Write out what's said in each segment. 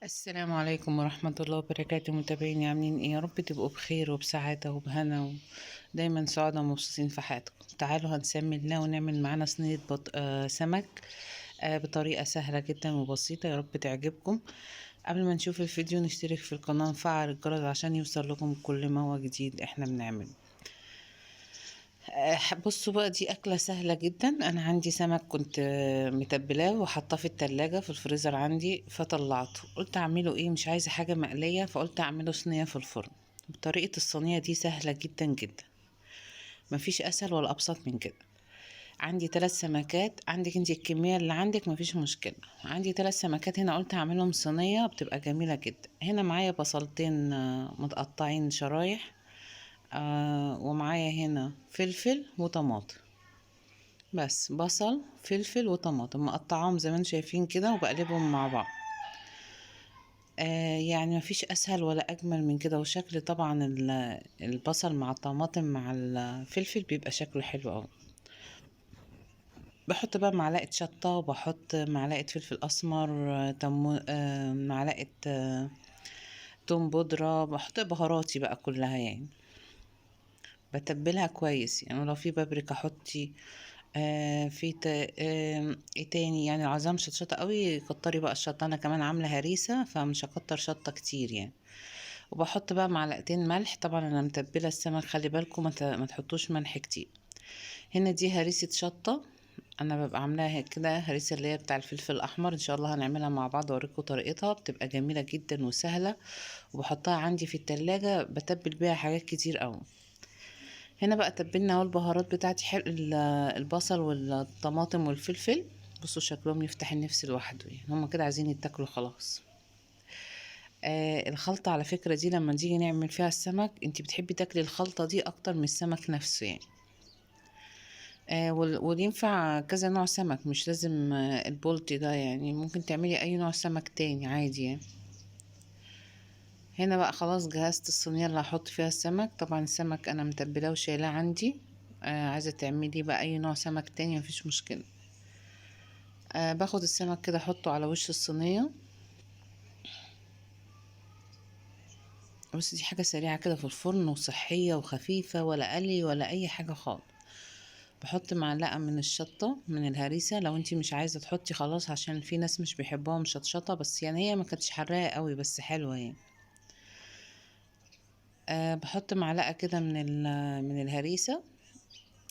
السلام عليكم ورحمة الله وبركاته. متابعيني عاملين ايه؟ يا رب تبقوا بخير وبسعادة وبهنا ودايما سعادة ومبسوطين في حياتكم. تعالوا هنسمي الله ونعمل معانا صينية سمك بطريقة سهلة جدا وبسيطة، يا رب تعجبكم. قبل ما نشوف الفيديو نشترك في القناة ونفعل الجرس عشان يوصل لكم كل ما هو جديد احنا بنعمله. بصوا بقى، دي أكلة سهلة جدا. أنا عندي سمك كنت متبلاه وحطاه في التلاجة في الفريزر عندي، فطلعته قلت أعمله ايه، مش عايزة حاجة مقلية، فقلت أعمله صينية في الفرن. بطريقة الصينية دي سهلة جدا جدا، مفيش أسهل ولا أبسط من كده. عندي 3 سمكات، عندك انتي الكمية اللي عندك مفيش مشكلة. عندي 3 سمكات هنا، قلت هعملهم صينية بتبقى جميلة جدا. هنا معايا بصلتين متقطعين شرايح، ومعايا هنا فلفل وطماطم. بس بصل فلفل وطماطم مقطعاهم زي ما انتم شايفين كده وبقلبهم مع بعض. يعني مفيش اسهل ولا اجمل من كده. وشكل طبعا البصل مع الطماطم مع الفلفل بيبقى شكله حلو اوي. بحط بقى معلقة شطة وبحط معلقة فلفل اسمر، معلقة توم بودرة، بحط بهاراتي بقى كلها يعني. بتبلها كويس يعني، لو في بابريكا حطي. في ايه تاني يعني، العظام شطشطة قوي كتري بقى الشطة. انا كمان عاملة هريسة فمش هكتر شطة كتير يعني. وبحط بقى معلقتين ملح. طبعا انا متبلة السمك، خلي بالكم ما تحطوش ملح كتير. هنا دي هريسة شطة، انا ببقى عاملاها كده هريسة اللي هي بتاع الفلفل الاحمر. ان شاء الله هنعملها مع بعض واوريكم طريقتها، بتبقى جميلة جدا وسهلة. وبحطها عندي في التلاجة بتبل بيها حاجات كتير قوي. هنا بقى تبلنا اهو البهارات بتاعتي حلو، البصل والطماطم والفلفل. بصوا شكلهم يفتح النفس لوحده يعني، هما كده عايزين يتاكلوا خلاص. الخلطة على فكرة دي لما نيجي نعمل فيها السمك، انتي بتحبي تاكلي الخلطة دي اكتر من السمك نفسه يعني. وينفع كذا نوع سمك، مش لازم البولتي ده يعني، ممكن تعملي اي نوع سمك تاني عادي يعني. هنا بقى خلاص جهزت الصينية اللي هحط فيها السمك. طبعا السمك انا متبلاه وشايلاه عندي. عايزة تعملي بقى اي نوع سمك تاني مفيش مشكلة. باخد السمك كده احطه على وش الصينية. بس دي حاجة سريعة كده في الفرن وصحية وخفيفة، ولا قلي ولا اي حاجة خالص. بحط معلقة من الشطة من الهريسة، لو انتي مش عايزة تحطي خلاص، عشان في ناس مش بيحبوها مشطشطة، بس يعني هي ما كانتش حراقة قوي بس حلوة يعني. بحط معلقة كده من الهريسة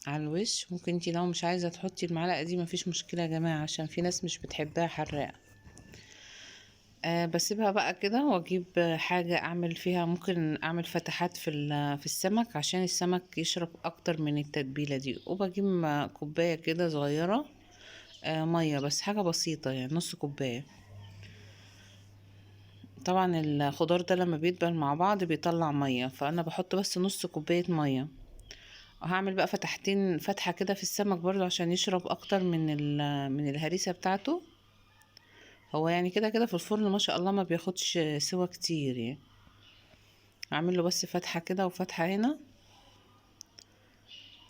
على الوش. ممكن انتي لو مش عايزة تحطي المعلقة دي مفيش مشكلة يا جماعة، عشان في ناس مش بتحبها حراقة. بسيبها بقى كده واجيب حاجة اعمل فيها. ممكن اعمل فتحات في السمك عشان السمك يشرب اكتر من التتبيلة دي. وبجيب كوباية كده صغيرة مية، بس حاجة بسيطة يعني نص كوباية. طبعا الخضار ده لما بيدبل مع بعض بيطلع مية، فانا بحط بس نص كوباية مية. وهعمل بقى فتحتين فتحة كده في السمك برضو عشان يشرب اكتر من الهريسة بتاعته. هو يعني كده كده في الفرن ما شاء الله ما بياخدش سوا كتير يعني. اعمل له بس فتحة كده وفتحة هنا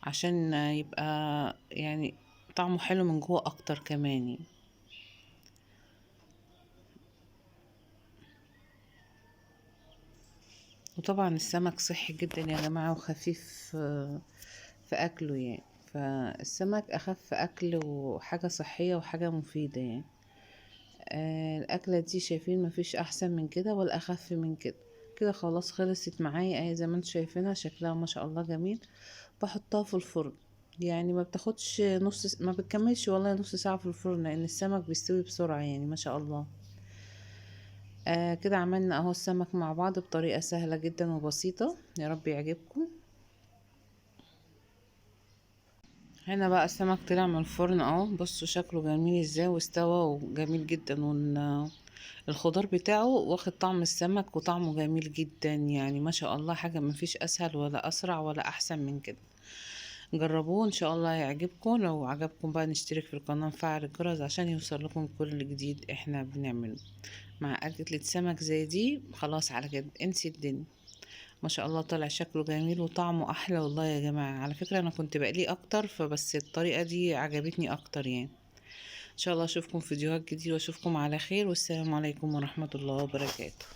عشان يبقى يعني طعمه حلو من جوه اكتر كمان يعني. وطبعا السمك صحي جدا يا جماعة وخفيف في اكله يعني. فالسمك اخف اكل وحاجة صحية وحاجة مفيدة يعني. الاكلة دي شايفين مفيش احسن من كده ولا اخف من كده. كده خلاص خلصت معايا اهي زي ما انتم شايفينها، شكلها ما شاء الله جميل. بحطها في الفرن. يعني ما بتاخدش ما بتكملش والله نص ساعة في الفرن، لان السمك بيستوي بسرعة يعني ما شاء الله. كده عملنا اهو السمك مع بعض بطريقة سهلة جدا وبسيطة، يا رب يعجبكم. هنا بقى السمك طلع من الفرن اهو، بصوا شكله جميل ازاي واستوى وجميل جدا. الخضار بتاعه واخد طعم السمك وطعمه جميل جدا يعني ما شاء الله. حاجة مفيش اسهل ولا اسرع ولا احسن من كده. جربوه ان شاء الله يعجبكم. لو عجبكم بقى نشترك في القناة نفعل الجرس عشان يوصل لكم كل جديد احنا بنعمله. مع اكلة سمك زي دي خلاص على كده انسي الدنيا. ما شاء الله طلع شكله جميل وطعمه احلى والله يا جماعة. على فكرة انا كنت بقليه اكتر، فبس الطريقة دي عجبتني اكتر يعني. ان شاء الله اشوفكم في فيديوهات جديدة واشوفكم على خير، والسلام عليكم ورحمة الله وبركاته.